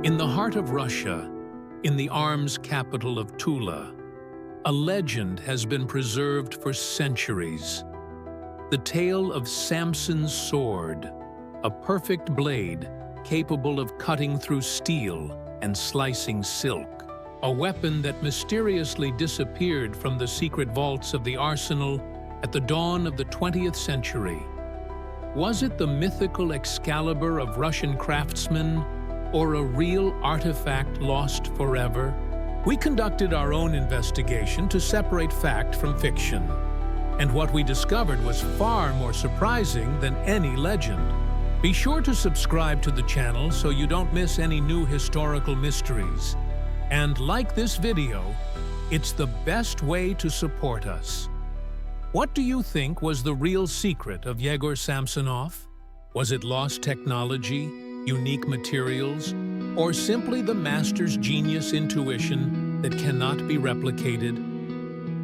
In the heart of Russia, in the arms capital of Tula, a legend has been preserved for centuries. The tale of Samson's sword, a perfect blade capable of cutting through steel and slicing silk, a weapon that mysteriously disappeared from the secret vaults of the arsenal at the dawn of the 20th century. Was it the mythical Excalibur of Russian craftsmen, or a real artifact lost forever? We conducted our own investigation to separate fact from fiction, and what we discovered was far more surprising than any legend. Be sure to subscribe to the channel so you don't miss any new historical mysteries. And like this video, it's the best way to support us. What do you think was the real secret of Yegor Samsonov? Was it lost technology, unique materials, or simply the master's genius intuition that cannot be replicated?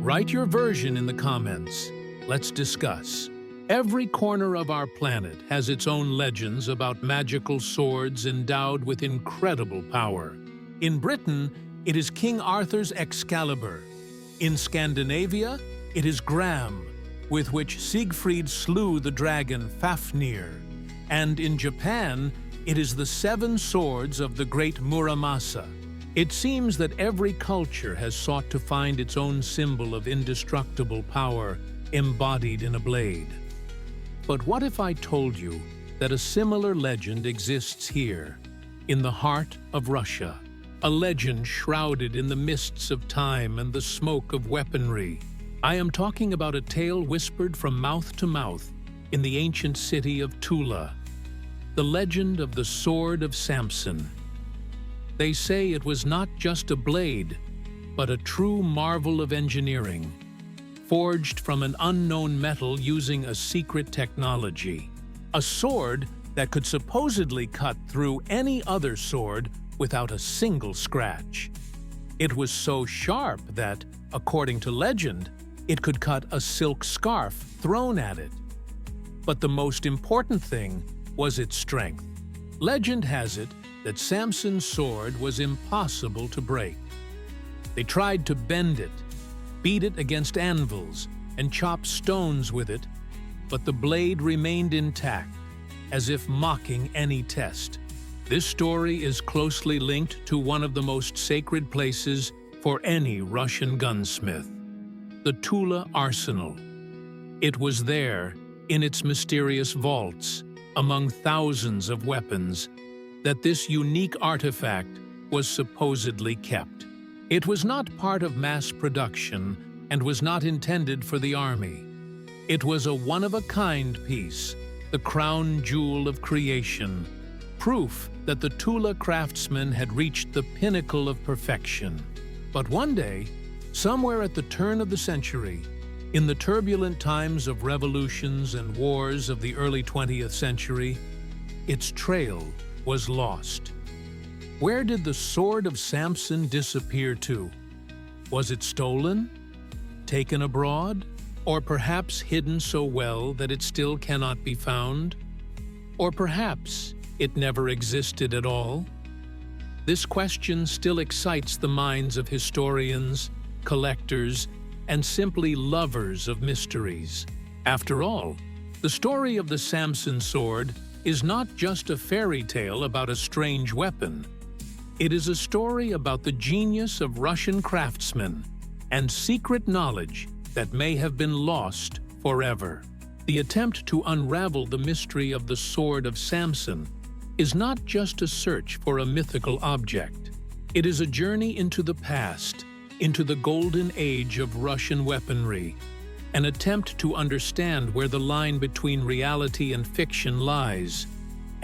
Write your version in the comments. Let's discuss. Every corner of our planet has its own legends about magical swords endowed with incredible power. In Britain, it is King Arthur's Excalibur. In Scandinavia, it is Gram, with which Siegfried slew the dragon Fafnir. And in Japan, it is the 7 swords of the great Muramasa. It seems that every culture has sought to find its own symbol of indestructible power embodied in a blade. But what if I told you that a similar legend exists here, in the heart of Russia? A legend shrouded in the mists of time and the smoke of weaponry. I am talking about a tale whispered from mouth to mouth in the ancient city of Tula. The legend of the sword of Samson. They say it was not just a blade, but a true marvel of engineering, forged from an unknown metal using a secret technology. A sword that could supposedly cut through any other sword without a single scratch. It was so sharp that, according to legend, it could cut a silk scarf thrown at it. But the most important thing was its strength. Legend has it that Samson's sword was impossible to break. They tried to bend it, beat it against anvils, and chop stones with it, but the blade remained intact, as if mocking any test. This story is closely linked to one of the most sacred places for any Russian gunsmith, the Tula Arsenal. It was there, in its mysterious vaults, among thousands of weapons, that this unique artifact was supposedly kept. It was not part of mass production and was not intended for the army. It was a one-of-a-kind piece, the crown jewel of creation, proof that the Tula craftsmen had reached the pinnacle of perfection. But one day, somewhere at the turn of the century, in the turbulent times of revolutions and wars of the early 20th century, its trail was lost. Where did the sword of Samson disappear to? Was it stolen? Taken abroad? Or perhaps hidden so well that it still cannot be found? Or perhaps it never existed at all? This question still excites the minds of historians, collectors, and simply lovers of mysteries. After all, the story of the Samson sword is not just a fairy tale about a strange weapon. It is a story about the genius of Russian craftsmen and secret knowledge that may have been lost forever. The attempt to unravel the mystery of the sword of Samson is not just a search for a mythical object. It is a journey into the past, into the golden age of Russian weaponry, an attempt to understand where the line between reality and fiction lies,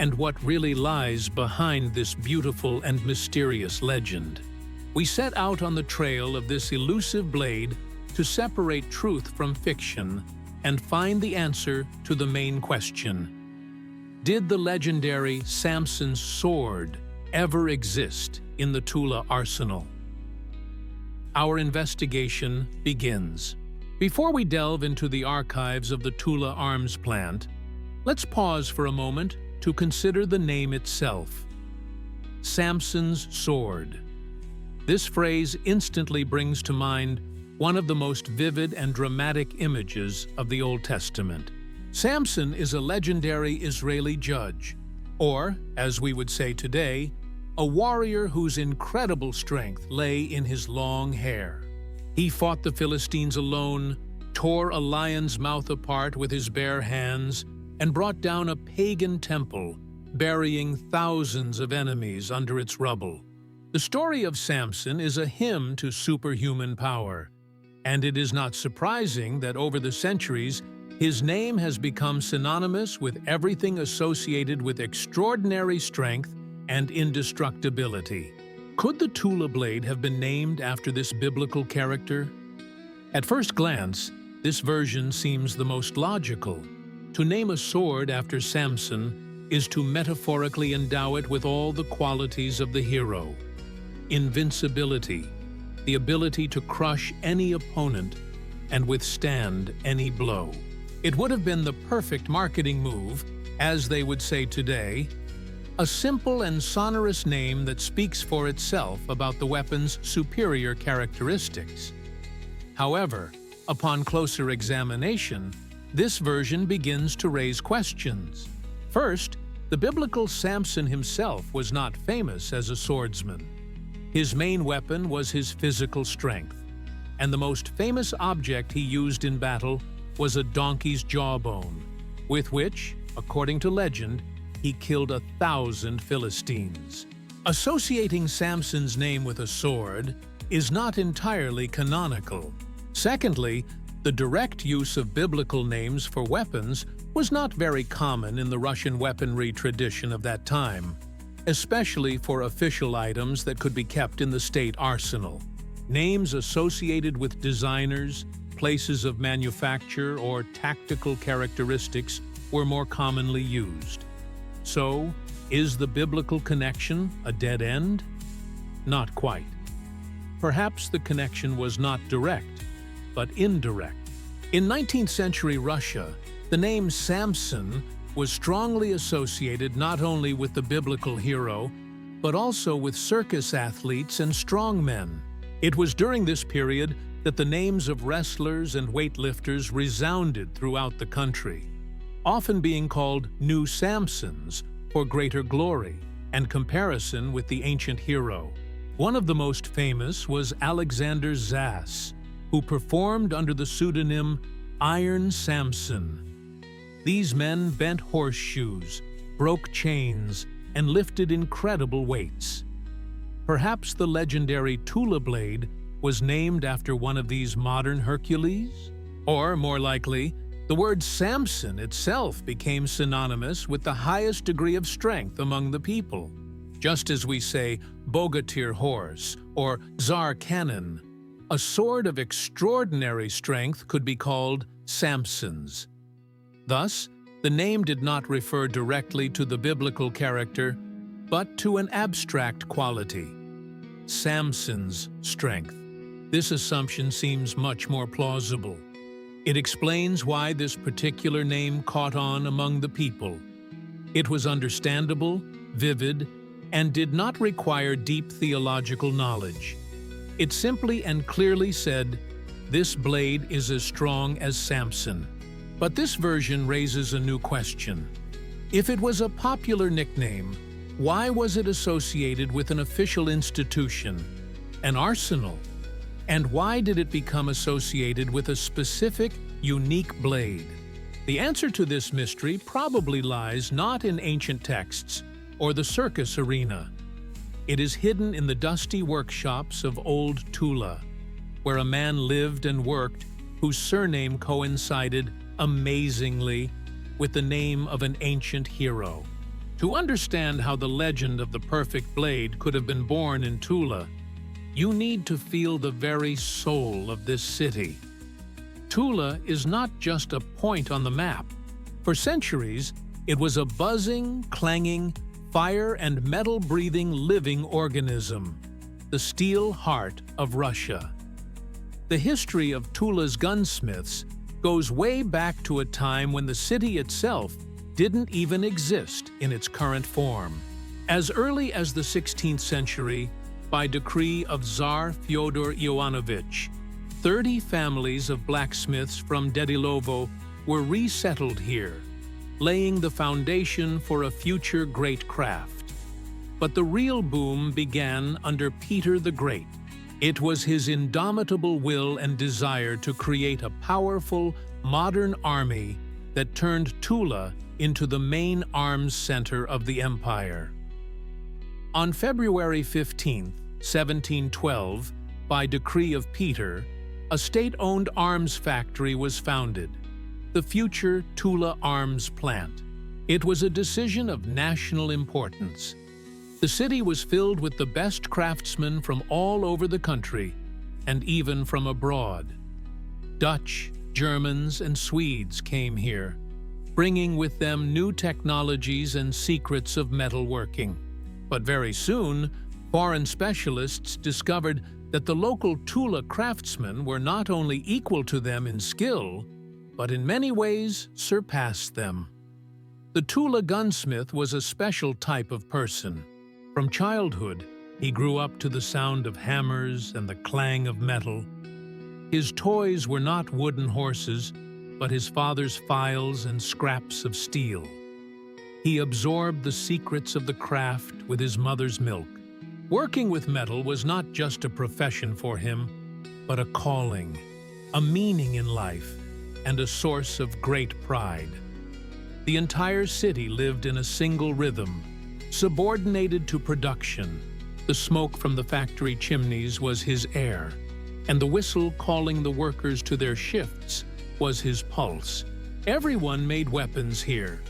and what really lies behind this beautiful and mysterious legend. We set out on the trail of this elusive blade to separate truth from fiction and find the answer to the main question. Did the legendary Samson's sword ever exist in the Tula Arsenal? Our investigation begins. Before we delve into the archives of the Tula arms plant, let's pause for a moment to consider the name itself. Samson's sword. This phrase instantly brings to mind one of the most vivid and dramatic images of the Old Testament. Samson is a legendary Israeli judge, or, as we would say today, a warrior whose incredible strength lay in his long hair. He fought the Philistines alone, tore a lion's mouth apart with his bare hands, and brought down a pagan temple, burying thousands of enemies under its rubble. The story of Samson is a hymn to superhuman power, and it is not surprising that over the centuries, his name has become synonymous with everything associated with extraordinary strength and indestructibility. Could the Tula blade have been named after this biblical character? At first glance, this version seems the most logical. To name a sword after Samson is to metaphorically endow it with all the qualities of the hero. Invincibility, the ability to crush any opponent and withstand any blow. It would have been the perfect marketing move, as they would say today, a simple and sonorous name that speaks for itself about the weapon's superior characteristics. However, upon closer examination, this version begins to raise questions. First, the biblical Samson himself was not famous as a swordsman. His main weapon was his physical strength, and the most famous object he used in battle was a donkey's jawbone, with which, according to legend, he killed 1,000 Philistines. Associating Samson's name with a sword is not entirely canonical. Secondly, the direct use of biblical names for weapons was not very common in the Russian weaponry tradition of that time, especially for official items that could be kept in the state arsenal. Names associated with designers, places of manufacture, or tactical characteristics were more commonly used. So, is the biblical connection a dead end? Not quite. Perhaps the connection was not direct, but indirect. In 19th century Russia, the name Samson was strongly associated not only with the biblical hero, but also with circus athletes and strongmen. It was during this period that the names of wrestlers and weightlifters resounded throughout the country, often being called New Samsons for greater glory and comparison with the ancient hero. One of the most famous was Alexander Zas, who performed under the pseudonym Iron Samson. These men bent horseshoes, broke chains, and lifted incredible weights. Perhaps the legendary Tula blade was named after one of these modern Hercules? Or, more likely, the word Samson itself became synonymous with the highest degree of strength among the people. Just as we say bogatyr horse or czar cannon, a sword of extraordinary strength could be called Samson's. Thus, the name did not refer directly to the biblical character, but to an abstract quality, Samson's strength. This assumption seems much more plausible. It explains why this particular name caught on among the people. It was understandable, vivid, and did not require deep theological knowledge. It simply and clearly said, "This blade is as strong as Samson." But this version raises a new question. If it was a popular nickname, why was it associated with an official institution, an arsenal? And why did it become associated with a specific, unique blade? The answer to this mystery probably lies not in ancient texts or the circus arena. It is hidden in the dusty workshops of old Tula, where a man lived and worked whose surname coincided amazingly with the name of an ancient hero. To understand how the legend of the perfect blade could have been born in Tula, you need to feel the very soul of this city. Tula is not just a point on the map. For centuries, it was a buzzing, clanging, fire and metal-breathing living organism, the steel heart of Russia. The history of Tula's gunsmiths goes way back to a time when the city itself didn't even exist in its current form. As early as the 16th century, by decree of Tsar Fyodor Ivanovich, 30 families of blacksmiths from Dedilovo were resettled here, laying the foundation for a future great craft. But the real boom began under Peter the Great. It was his indomitable will and desire to create a powerful, modern army that turned Tula into the main arms center of the empire. On February 15, 1712, by decree of Peter, a state-owned arms factory was founded, the future Tula Arms Plant. It was a decision of national importance. The city was filled with the best craftsmen from all over the country, and even from abroad. Dutch, Germans, and Swedes came here, bringing with them new technologies and secrets of metalworking. But very soon, foreign specialists discovered that the local Tula craftsmen were not only equal to them in skill, but in many ways surpassed them. The Tula gunsmith was a special type of person. From childhood, he grew up to the sound of hammers and the clang of metal. His toys were not wooden horses, but his father's files and scraps of steel. He absorbed the secrets of the craft with his mother's milk. Working with metal was not just a profession for him, but a calling, a meaning in life, and a source of great pride. The entire city lived in a single rhythm, subordinated to production. The smoke from the factory chimneys was his air, and the whistle calling the workers to their shifts was his pulse. Everyone made weapons here,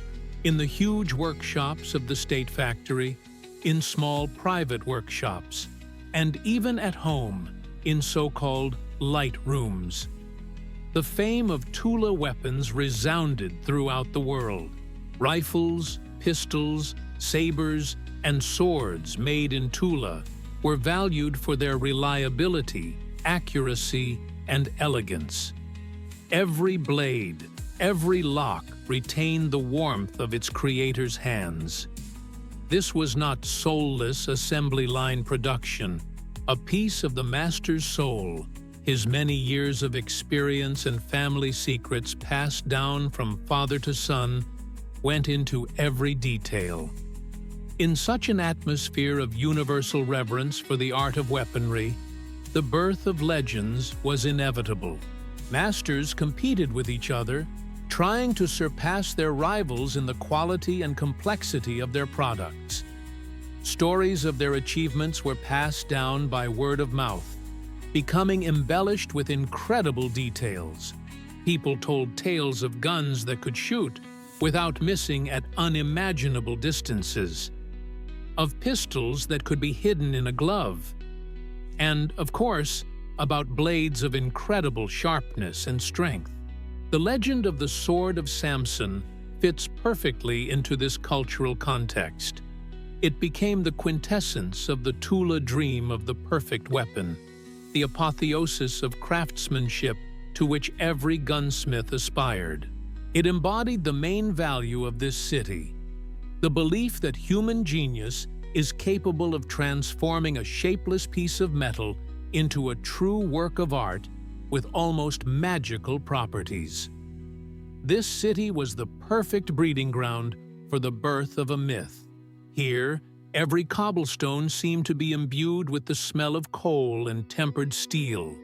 in the huge workshops of the state factory, in small private workshops, and even at home, in so-called light rooms. The fame of Tula weapons resounded throughout the world. Rifles, pistols, sabers, and swords made in Tula were valued for their reliability, accuracy, and elegance. Every blade, every lock retained the warmth of its creator's hands. This was not soulless assembly line production. A piece of the master's soul, his many years of experience and family secrets passed down from father to son, went into every detail. In such an atmosphere of universal reverence for the art of weaponry, the birth of legends was inevitable. Masters competed with each other, trying to surpass their rivals in the quality and complexity of their products. Stories of their achievements were passed down by word of mouth, becoming embellished with incredible details. People told tales of guns that could shoot without missing at unimaginable distances, of pistols that could be hidden in a glove, and, of course, about blades of incredible sharpness and strength. The legend of the Sword of Samson fits perfectly into this cultural context. It became the quintessence of the Tula dream of the perfect weapon, the apotheosis of craftsmanship to which every gunsmith aspired. It embodied the main value of this city, the belief that human genius is capable of transforming a shapeless piece of metal into a true work of art with almost magical properties. This city was the perfect breeding ground for the birth of a myth. Here, every cobblestone seemed to be imbued with the smell of coal and tempered steel.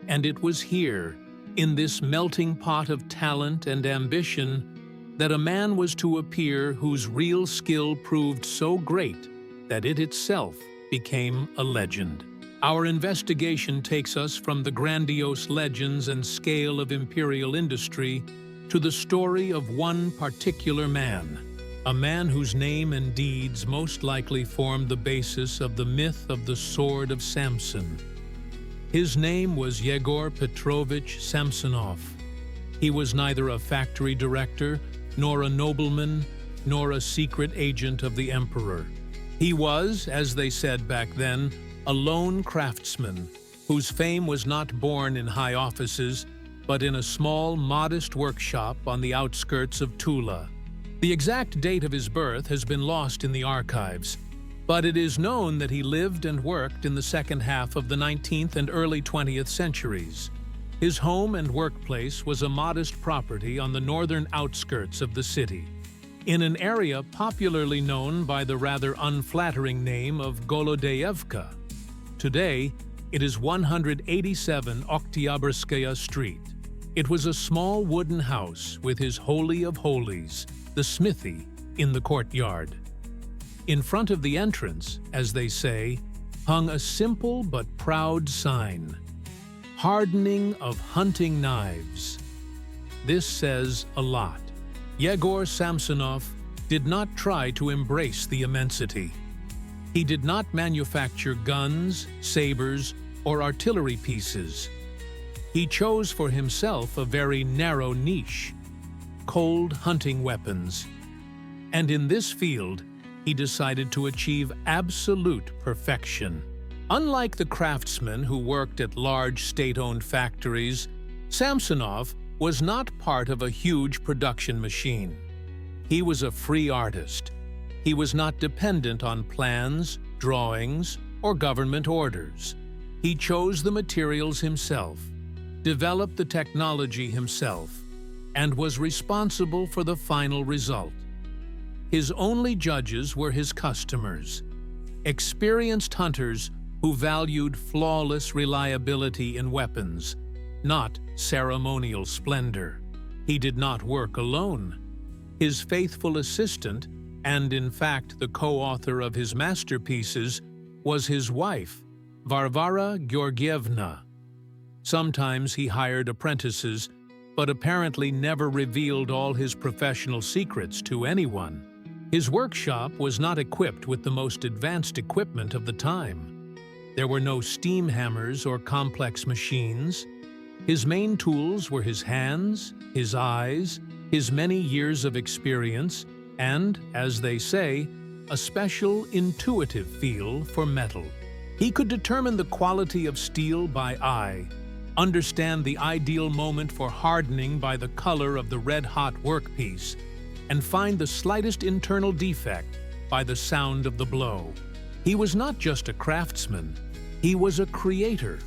And it was here, in this melting pot of talent and ambition, that a man was to appear whose real skill proved so great that it itself became a legend. Our investigation takes us from the grandiose legends and scale of imperial industry to the story of one particular man, a man whose name and deeds most likely formed the basis of the myth of the Sword of Samson. His name was Yegor Petrovich Samsonov. He was neither a factory director, nor a nobleman, nor a secret agent of the emperor. He was, as they said back then, a lone craftsman whose fame was not born in high offices, but in a small, modest workshop on the outskirts of Tula. The exact date of his birth has been lost in the archives, but it is known that he lived and worked in the second half of the 19th and early 20th centuries. His home and workplace was a modest property on the northern outskirts of the city, in an area popularly known by the rather unflattering name of Golodyevka. Today, it is 187 Oktyabrskaya Street. It was a small wooden house with his Holy of Holies, the smithy, in the courtyard. In front of the entrance, as they say, hung a simple but proud sign: Hardening of Hunting Knives. This says a lot. Yegor Samsonov did not try to embrace the immensity. He did not manufacture guns, sabers, or artillery pieces. He chose for himself a very narrow niche: cold hunting weapons. And in this field, he decided to achieve absolute perfection. Unlike the craftsmen who worked at large state-owned factories, Samsonov was not part of a huge production machine. He was a free artist. He was not dependent on plans, drawings, or government orders. He chose the materials himself, developed the technology himself, and was responsible for the final result. His only judges were his customers, experienced hunters who valued flawless reliability in weapons, not ceremonial splendor. He did not work alone. His faithful assistant, and in fact the co-author of his masterpieces, was his wife, Varvara Georgievna. Sometimes he hired apprentices, but apparently never revealed all his professional secrets to anyone. His workshop was not equipped with the most advanced equipment of the time. There were no steam hammers or complex machines. His main tools were his hands, his eyes, his many years of experience, and, as they say, a special intuitive feel for metal. He could determine the quality of steel by eye, understand the ideal moment for hardening by the color of the red-hot workpiece, and find the slightest internal defect by the sound of the blow. He was not just a craftsman, he was a creator,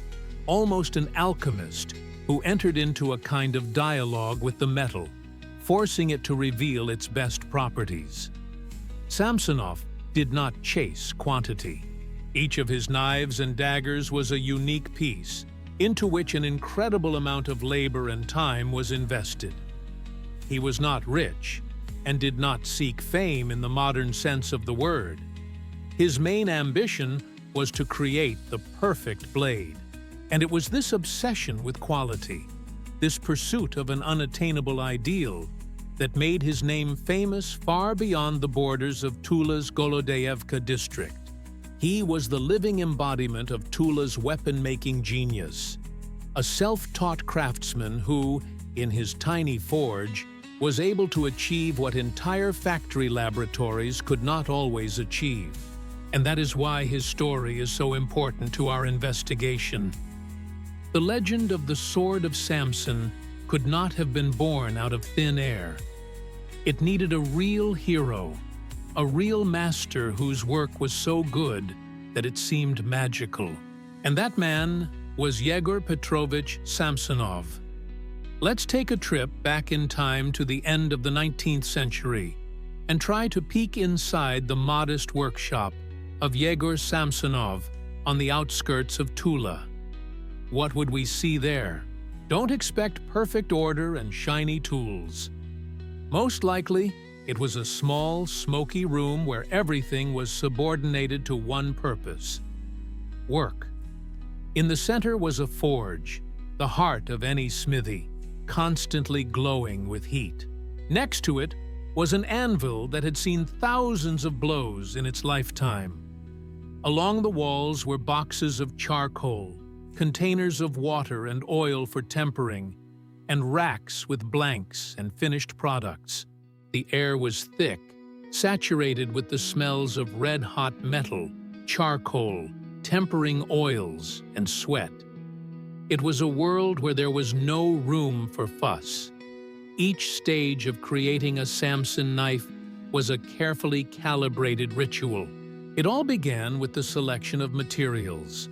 almost an alchemist, who entered into a kind of dialogue with the metal, forcing it to reveal its best properties. Samsonov did not chase quantity. Each of his knives and daggers was a unique piece, into which an incredible amount of labor and time was invested. He was not rich, and did not seek fame in the modern sense of the word. His main ambition was to create the perfect blade, and it was this obsession with quality, this pursuit of an unattainable ideal, that made his name famous far beyond the borders of Tula's Golodyevka district. He was the living embodiment of Tula's weapon-making genius, a self-taught craftsman who, in his tiny forge, was able to achieve what entire factory laboratories could not always achieve. And that is why his story is so important to our investigation. The legend of the Sword of Samson could not have been born out of thin air. It needed a real hero, a real master whose work was so good that it seemed magical. And that man was Yegor Petrovich Samsonov. Let's take a trip back in time to the end of the 19th century and try to peek inside the modest workshop of Yegor Samsonov on the outskirts of Tula. What would we see there? Don't expect perfect order and shiny tools. Most likely, it was a small, smoky room where everything was subordinated to one purpose: work. In the center was a forge, the heart of any smithy, constantly glowing with heat. Next to it was an anvil that had seen thousands of blows in its lifetime. Along the walls were boxes of charcoal, containers of water and oil for tempering, and racks with blanks and finished products. The air was thick, saturated with the smells of red-hot metal, charcoal, tempering oils, and sweat. It was a world where there was no room for fuss. Each stage of creating a Samson knife was a carefully calibrated ritual. It all began with the selection of materials.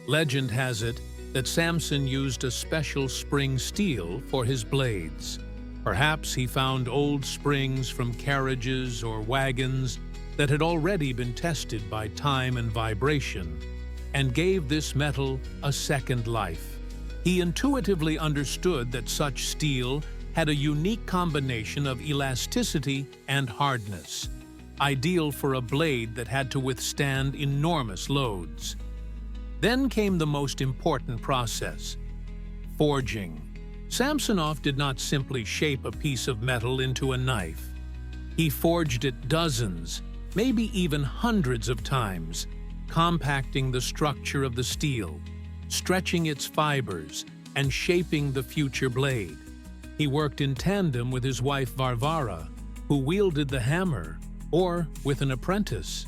Legend has it that Samson used a special spring steel for his blades. Perhaps he found old springs from carriages or wagons that had already been tested by time and vibration, and gave this metal a second life. He intuitively understood that such steel had a unique combination of elasticity and hardness, ideal for a blade that had to withstand enormous loads. Then came the most important process: forging. Samsonov did not simply shape a piece of metal into a knife. He forged it dozens, maybe even hundreds of times, compacting the structure of the steel, stretching its fibers, and shaping the future blade. He worked in tandem with his wife Varvara, who wielded the hammer, or with an apprentice.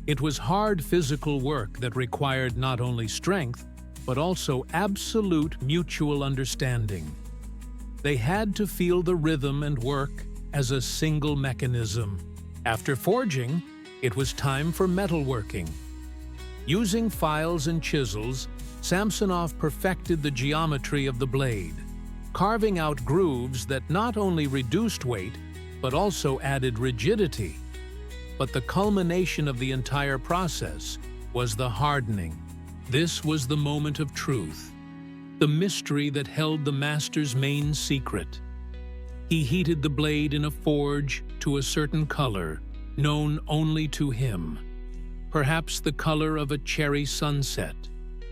It was hard physical work that required not only strength, but also absolute mutual understanding. They had to feel the rhythm and work as a single mechanism. After forging, it was time for metalworking. Using files and chisels, Samsonov perfected the geometry of the blade, carving out grooves that not only reduced weight, but also added rigidity. But the culmination of the entire process was the hardening. This was the moment of truth, the mystery that held the master's main secret. He heated the blade in a forge to a certain color, known only to him. Perhaps the color of a cherry sunset,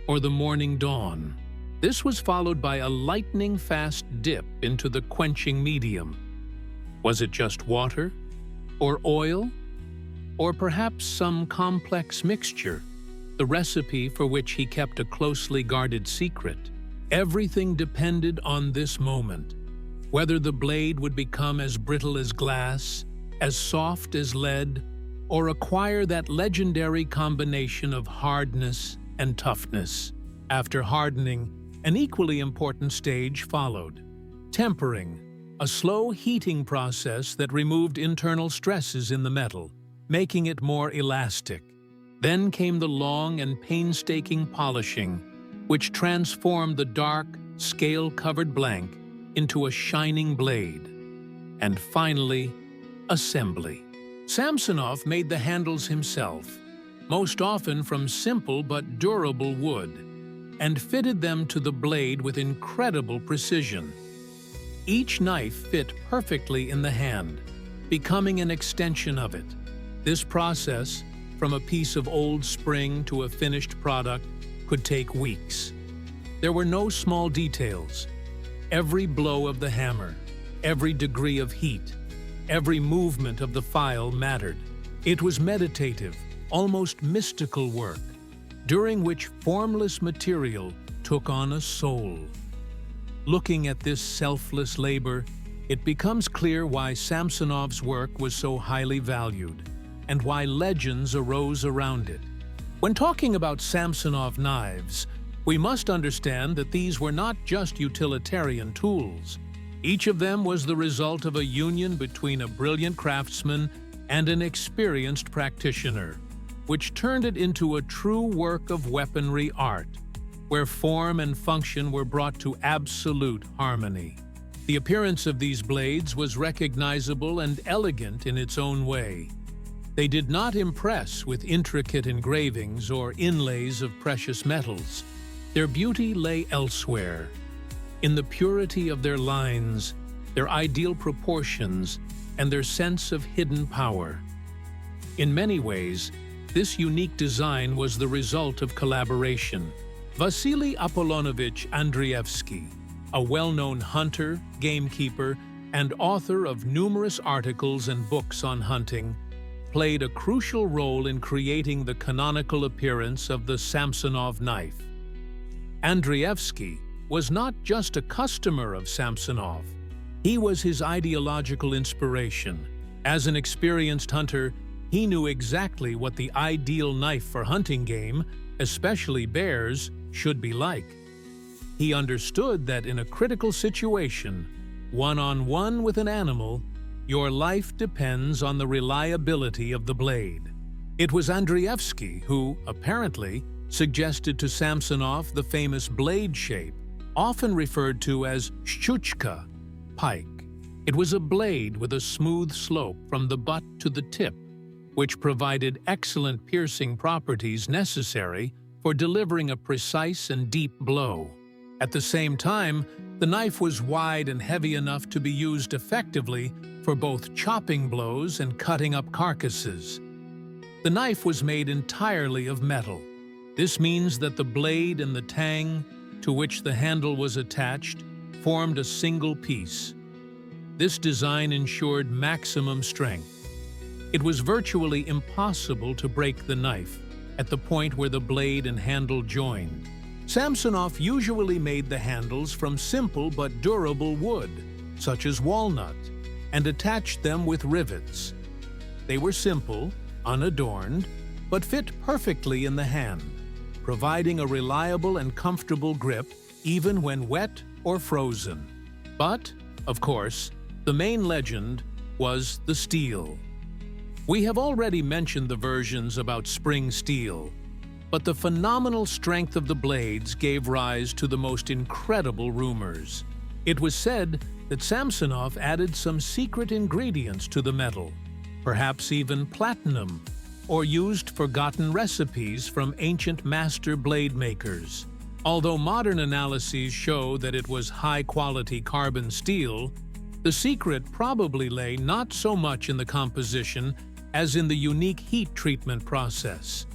or the morning dawn. This was followed by a lightning-fast dip into the quenching medium. Was it just water? Or oil? Or perhaps some complex mixture, the recipe for which he kept a closely guarded secret? Everything depended on this moment, whether the blade would become as brittle as glass, as soft as lead, or acquire that legendary combination of hardness and toughness. After hardening, an equally important stage followed: tempering, a slow heating process that removed internal stresses in the metal, making it more elastic. Then came the long and painstaking polishing, which transformed the dark, scale-covered blank into a shining blade. And finally, assembly. Samsonov made the handles himself, most often from simple but durable wood, and fitted them to the blade with incredible precision. Each knife fit perfectly in the hand, becoming an extension of it. This process, from a piece of old spring to a finished product, could take weeks. There were no small details. Every blow of the hammer, every degree of heat, every movement of the file mattered. It was meditative, almost mystical work, during which formless material took on a soul. Looking at this selfless labor, it becomes clear why Samsonov's work was so highly valued, and why legends arose around it. When talking about Samsonov knives, we must understand that these were not just utilitarian tools. Each of them was the result of a union between a brilliant craftsman and an experienced practitioner, which turned it into a true work of weaponry art, where form and function were brought to absolute harmony. The appearance of these blades was recognizable and elegant in its own way. They did not impress with intricate engravings or inlays of precious metals. Their beauty lay elsewhere, in the purity of their lines, their ideal proportions, and their sense of hidden power. In many ways, this unique design was the result of collaboration. Vasily Apollonovich Andreevsky, a well-known hunter, gamekeeper, and author of numerous articles and books on hunting, played a crucial role in creating the canonical appearance of the Samsonov knife. Andreevsky was not just a customer of Samsonov. He was his ideological inspiration. As an experienced hunter, he knew exactly what the ideal knife for hunting game, especially bears, should be like. He understood that in a critical situation, one-on-one with an animal, your life depends on the reliability of the blade. It was Andreevsky who, apparently, suggested to Samsonov the famous blade shape, often referred to as shchuchka, pike. It was a blade with a smooth slope from the butt to the tip, which provided excellent piercing properties necessary for delivering a precise and deep blow. At the same time, the knife was wide and heavy enough to be used effectively for both chopping blows and cutting up carcasses. The knife was made entirely of metal. This means that the blade and the tang, to which the handle was attached, formed a single piece. This design ensured maximum strength. It was virtually impossible to break the knife at the point where the blade and handle joined. Samsonov usually made the handles from simple but durable wood, such as walnut, and attached them with rivets. They were simple, unadorned, but fit perfectly in the hand, providing a reliable and comfortable grip even when wet or frozen. But, of course, the main legend was the steel. We have already mentioned the versions about spring steel, but the phenomenal strength of the blades gave rise to the most incredible rumors. It was said that Samsonov added some secret ingredients to the metal, perhaps even platinum, or used forgotten recipes from ancient master blade makers. Although modern analyses show that it was high-quality carbon steel, the secret probably lay not so much in the composition as in the unique heat treatment process.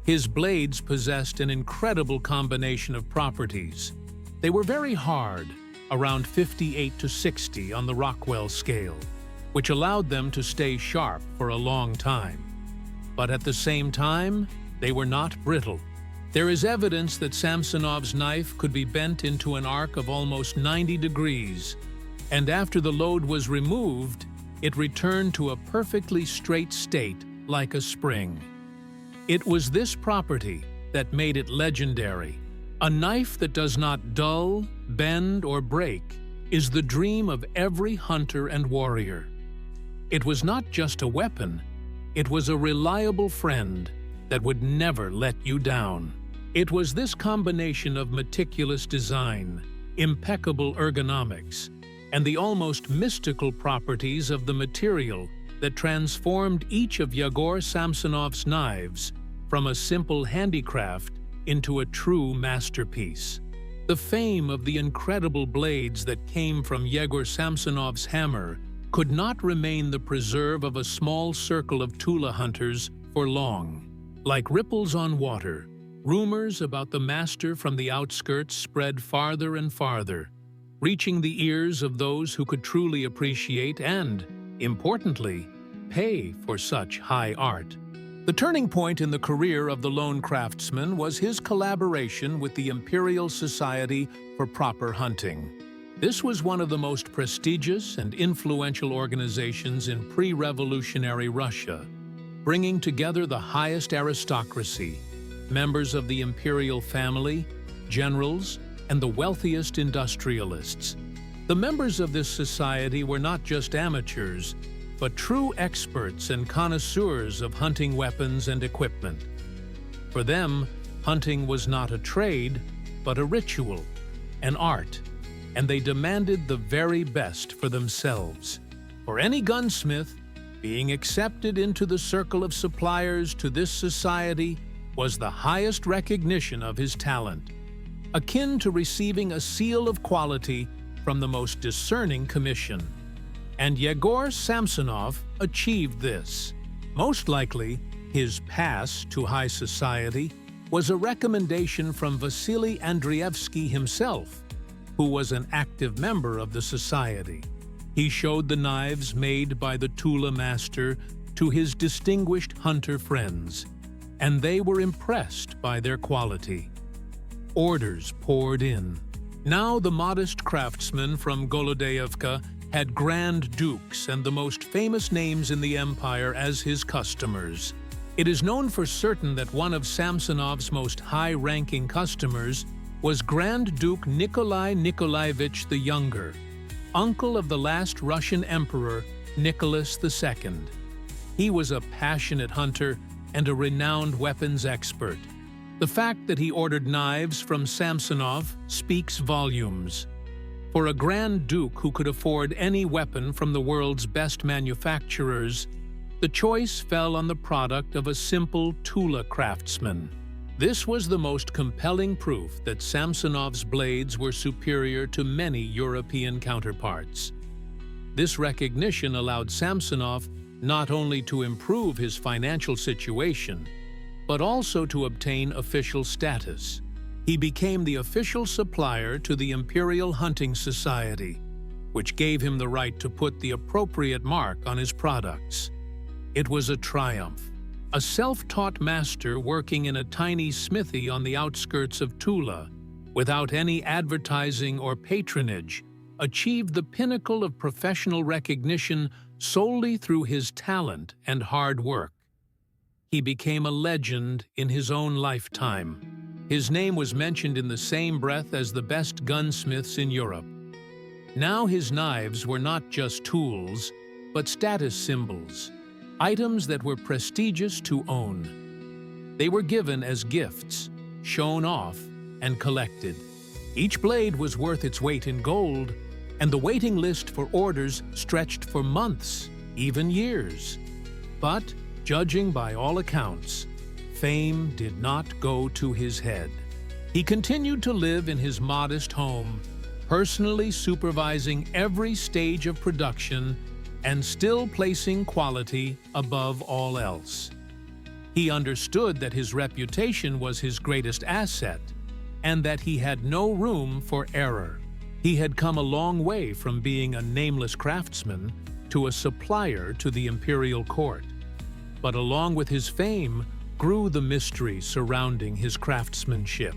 His blades possessed an incredible combination of properties. They were very hard, around 58 to 60 on the Rockwell scale, which allowed them to stay sharp for a long time. But at the same time, they were not brittle. There is evidence that Samsonov's knife could be bent into an arc of almost 90 degrees, and after the load was removed, it returned to a perfectly straight state like a spring. It was this property that made it legendary. A knife that does not dull, bend, or break is the dream of every hunter and warrior. It was not just a weapon, it was a reliable friend that would never let you down. It was this combination of meticulous design, impeccable ergonomics, and the almost mystical properties of the material that transformed each of Yegor Samsonov's knives from a simple handicraft into a true masterpiece. The fame of the incredible blades that came from Yegor Samsonov's hammer could not remain the preserve of a small circle of Tula hunters for long. Like ripples on water, rumors about the master from the outskirts spread farther and farther, reaching the ears of those who could truly appreciate and, importantly, pay for such high art. The turning point in the career of the lone craftsman was his collaboration with the Imperial Society for Proper Hunting. This was one of the most prestigious and influential organizations in pre-revolutionary Russia, bringing together the highest aristocracy, members of the imperial family, generals, and the wealthiest industrialists. The members of this society were not just amateurs, but true experts and connoisseurs of hunting weapons and equipment. For them, hunting was not a trade, but a ritual, an art, and they demanded the very best for themselves. For any gunsmith, being accepted into the circle of suppliers to this society was the highest recognition of his talent, akin to receiving a seal of quality from the most discerning commission. And Yegor Samsonov achieved this. Most likely, his pass to high society was a recommendation from Vasily Andreevsky himself, who was an active member of the society. He showed the knives made by the Tula master to his distinguished hunter friends, and they were impressed by their quality. Orders poured in. Now the modest craftsman from Golodeevka had Grand Dukes and the most famous names in the empire as his customers. It is known for certain that one of Samsonov's most high-ranking customers was Grand Duke Nikolai Nikolaevich the Younger. uncle of the last Russian emperor, Nicholas II. He was a passionate hunter and a renowned weapons expert. The fact that he ordered knives from Samsonov speaks volumes. For a Grand Duke who could afford any weapon from the world's best manufacturers, the choice fell on the product of a simple Tula craftsman. This was the most compelling proof that Samsonov's blades were superior to many European counterparts. This recognition allowed Samsonov not only to improve his financial situation, but also to obtain official status. He became the official supplier to the Imperial Hunting Society, which gave him the right to put the appropriate mark on his products. It was a triumph. A self-taught master working in a tiny smithy on the outskirts of Tula, without any advertising or patronage, achieved the pinnacle of professional recognition solely through his talent and hard work. He became a legend in his own lifetime. His name was mentioned in the same breath as the best gunsmiths in Europe. Now his knives were not just tools, but status symbols, items that were prestigious to own. They were given as gifts, shown off, and collected. Each blade was worth its weight in gold, and the waiting list for orders stretched for months, even years. But, judging by all accounts, fame did not go to his head. He continued to live in his modest home, personally supervising every stage of production and still placing quality above all else. He understood that his reputation was his greatest asset and that he had no room for error. He had come a long way from being a nameless craftsman to a supplier to the imperial court. But along with his fame grew the mystery surrounding his craftsmanship.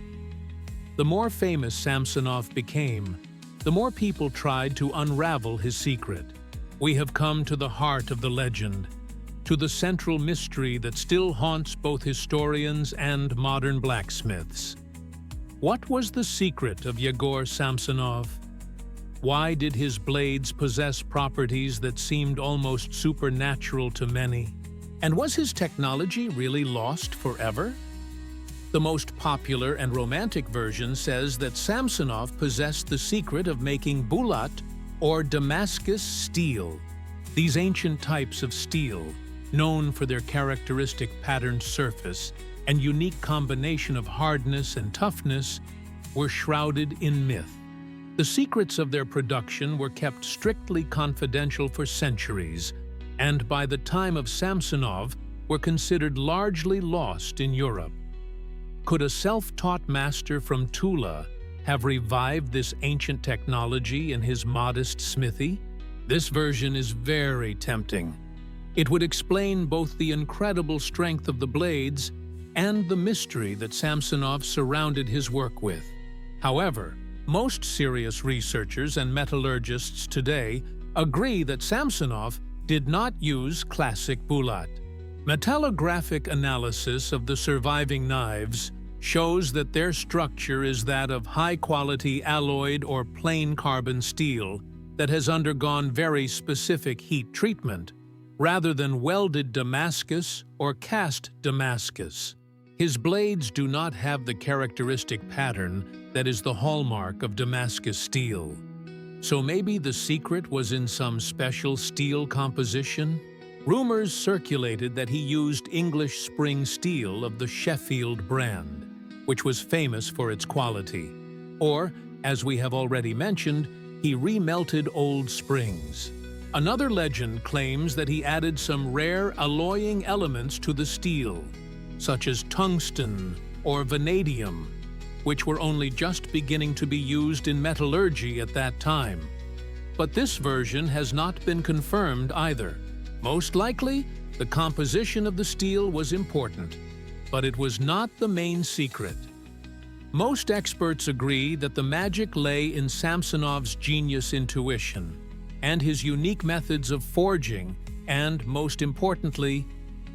The more famous Samsonov became, the more people tried to unravel his secret. We have come to the heart of the legend, to the central mystery that still haunts both historians and modern blacksmiths. What was the secret of Yegor Samsonov? Why did his blades possess properties that seemed almost supernatural to many? And was his technology really lost forever? The most popular and romantic version says that Samsonov possessed the secret of making bulat, or Damascus steel. These ancient types of steel, known for their characteristic patterned surface and unique combination of hardness and toughness, were shrouded in myth. The secrets of their production were kept strictly confidential for centuries, and by the time of Samsonov were considered largely lost in Europe. Could a self-taught master from Tula have revived this ancient technology in his modest smithy? This version is very tempting. It would explain both the incredible strength of the blades and the mystery that Samsonov surrounded his work with. However, most serious researchers and metallurgists today agree that Samsonov did not use classic bulat. Metallographic analysis of the surviving knives shows that their structure is that of high-quality alloyed or plain carbon steel that has undergone very specific heat treatment, rather than welded Damascus or cast Damascus. His blades do not have the characteristic pattern that is the hallmark of Damascus steel. So maybe the secret was in some special steel composition? Rumors circulated that he used English spring steel of the Sheffield brand, which was famous for its quality. Or, as we have already mentioned, he remelted old springs. Another legend claims that he added some rare alloying elements to the steel, such as tungsten or vanadium, which were only just beginning to be used in metallurgy at that time. But this version has not been confirmed either. Most likely, the composition of the steel was important, but it was not the main secret. Most experts agree that the magic lay in Samsonov's genius intuition and his unique methods of forging and, most importantly,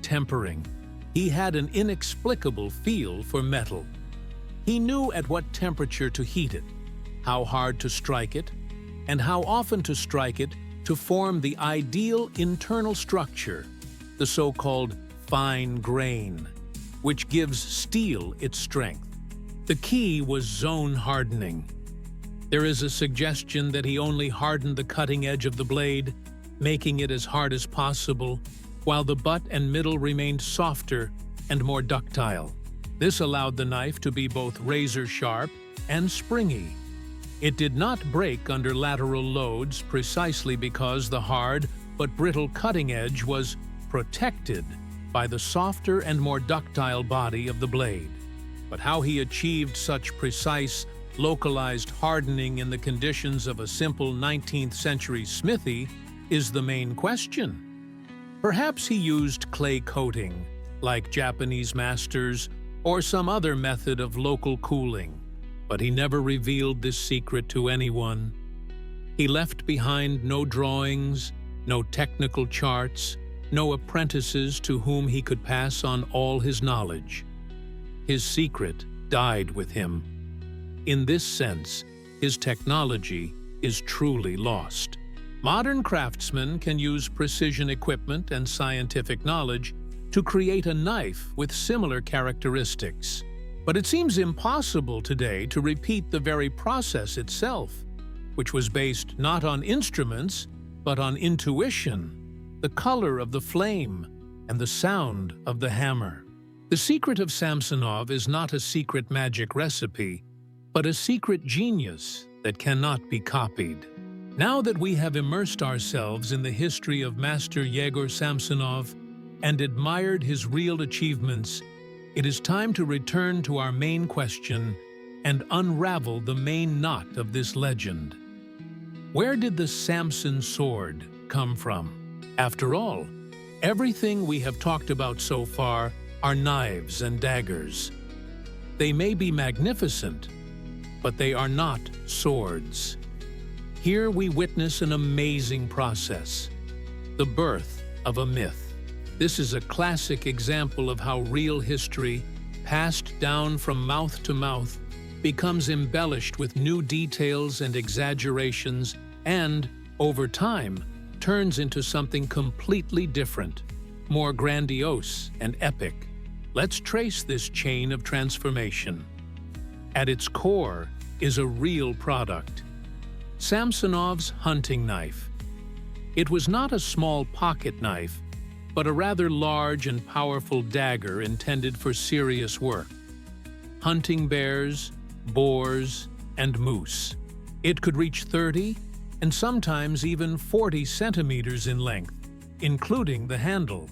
tempering. He had an inexplicable feel for metal. He knew at what temperature to heat it, how hard to strike it, and how often to strike it to form the ideal internal structure, the so-called fine grain, which gives steel its strength. The key was zone hardening. There is a suggestion that he only hardened the cutting edge of the blade, making it as hard as possible, while the butt and middle remained softer and more ductile. This allowed the knife to be both razor-sharp and springy. It did not break under lateral loads precisely because the hard but brittle cutting edge was protected by the softer and more ductile body of the blade. But how he achieved such precise, localized hardening in the conditions of a simple 19th century smithy is the main question. Perhaps he used clay coating, like Japanese masters, or some other method of local cooling, but he never revealed this secret to anyone. He left behind no drawings, no technical charts, no apprentices to whom he could pass on all his knowledge. His secret died with him. In this sense, his technology is truly lost. Modern craftsmen can use precision equipment and scientific knowledge to create a knife with similar characteristics. But it seems impossible today to repeat the very process itself, which was based not on instruments, but on intuition, the color of the flame, and the sound of the hammer. The secret of Samsonov is not a secret magic recipe, but a secret genius that cannot be copied. Now that we have immersed ourselves in the history of Master Yegor Samsonov and admired his real achievements, it is time to return to our main question and unravel the main knot of this legend. Where did the Samson sword come from? After all, everything we have talked about so far are knives and daggers. They may be magnificent, but they are not swords. Here we witness an amazing process, the birth of a myth. This is a classic example of how real history, passed down from mouth to mouth, becomes embellished with new details and exaggerations and, over time, turns into something completely different, more grandiose and epic. Let's trace this chain of transformation. At its core is a real product, Samsonov's hunting knife. It was not a small pocket knife, but a rather large and powerful dagger intended for serious work. Hunting bears, boars, and moose. It could reach 30 and sometimes even 40 centimeters in length, including the handle.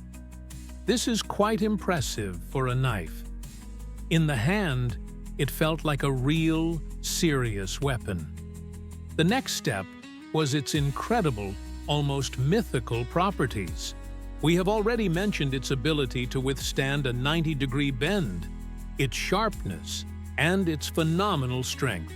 This is quite impressive for a knife. In the hand, it felt like a real, serious weapon. The next step was its incredible, almost mythical properties. We have already mentioned its ability to withstand a 90-degree bend, its sharpness, and its phenomenal strength.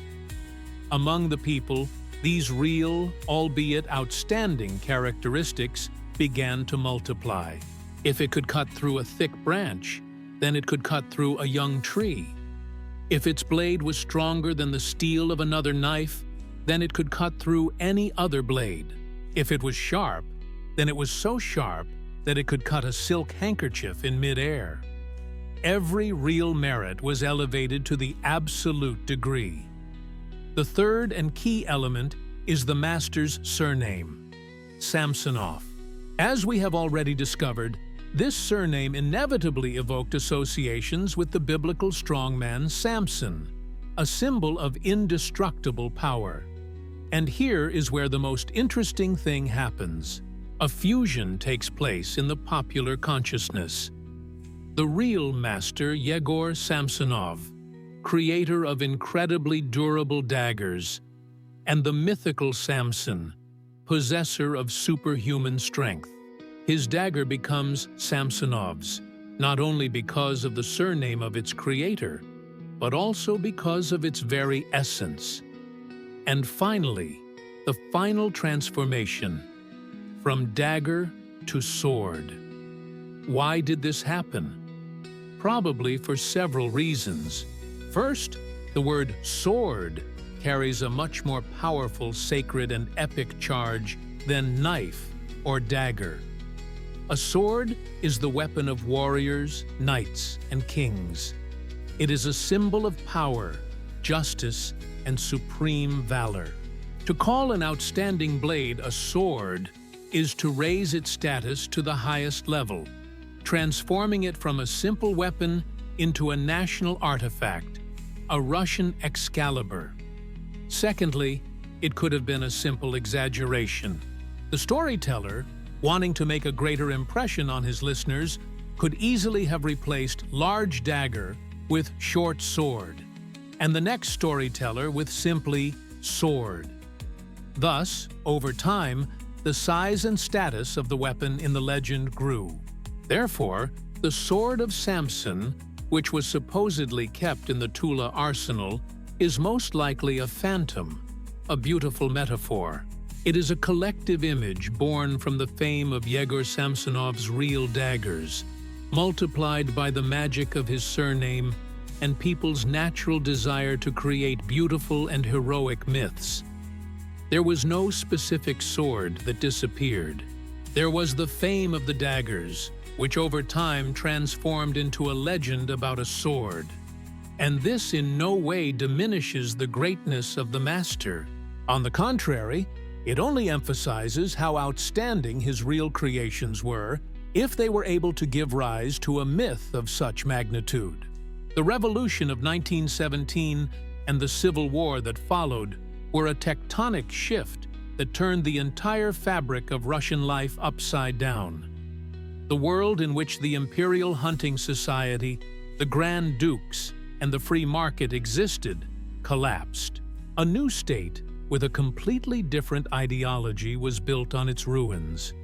Among the people, these real, albeit outstanding characteristics began to multiply. If it could cut through a thick branch, then it could cut through a young tree. If its blade was stronger than the steel of another knife, then it could cut through any other blade. If it was sharp, then it was so sharp that it could cut a silk handkerchief in midair. Every real merit was elevated to the absolute degree. The third and key element is the master's surname, Samsonov. As we have already discovered, this surname inevitably evoked associations with the biblical strongman Samson, a symbol of indestructible power. And here is where the most interesting thing happens. A fusion takes place in the popular consciousness. The real master, Yegor Samsonov, creator of incredibly durable daggers, and the mythical Samson, possessor of superhuman strength. His dagger becomes Samsonov's, not only because of the surname of its creator, but also because of its very essence. And finally, the final transformation, from dagger to sword. Why did this happen? Probably for several reasons. First, the word sword carries a much more powerful, sacred, and epic charge than knife or dagger. A sword is the weapon of warriors, knights, and kings. It is a symbol of power, justice, and supreme valor. To call an outstanding blade a sword is to raise its status to the highest level, transforming it from a simple weapon into a national artifact, a Russian Excalibur. Secondly, it could have been a simple exaggeration. The storyteller, wanting to make a greater impression on his listeners, could easily have replaced large dagger with short sword, and the next storyteller with simply sword. Thus, over time, the size and status of the weapon in the legend grew. Therefore, the sword of Samson, which was supposedly kept in the Tula Arsenal, is most likely a phantom, a beautiful metaphor. It is a collective image born from the fame of Yegor Samsonov's real daggers, multiplied by the magic of his surname and people's natural desire to create beautiful and heroic myths. There was no specific sword that disappeared. There was the fame of the daggers, which over time transformed into a legend about a sword. And this in no way diminishes the greatness of the master. On the contrary, it only emphasizes how outstanding his real creations were if they were able to give rise to a myth of such magnitude. The Revolution of 1917 and the Civil War that followed were a tectonic shift that turned the entire fabric of Russian life upside down. The world in which the Imperial Hunting Society, the Grand Dukes, and the free market existed collapsed. A new state with a completely different ideology was built on its ruins.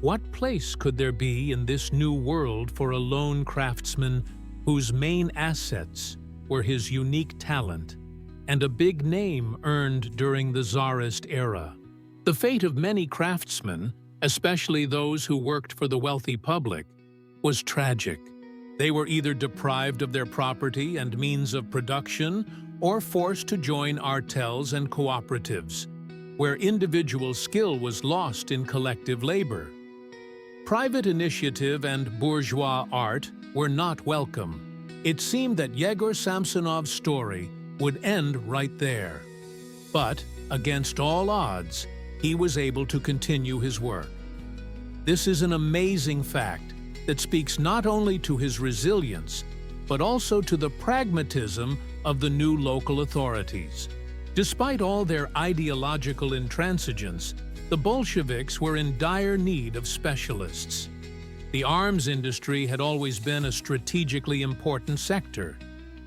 What place could there be in this new world for a lone craftsman whose main assets were his unique talent and a big name earned during the Tsarist era? The fate of many craftsmen, especially those who worked for the wealthy public, was tragic. They were either deprived of their property and means of production or forced to join artels and cooperatives, where individual skill was lost in collective labor. Private initiative and bourgeois art were not welcome. It seemed that Yegor Samsonov's story would end right there. But, against all odds, he was able to continue his work. This is an amazing fact that speaks not only to his resilience, but also to the pragmatism of the new local authorities. Despite all their ideological intransigence, the Bolsheviks were in dire need of specialists. The arms industry had always been a strategically important sector,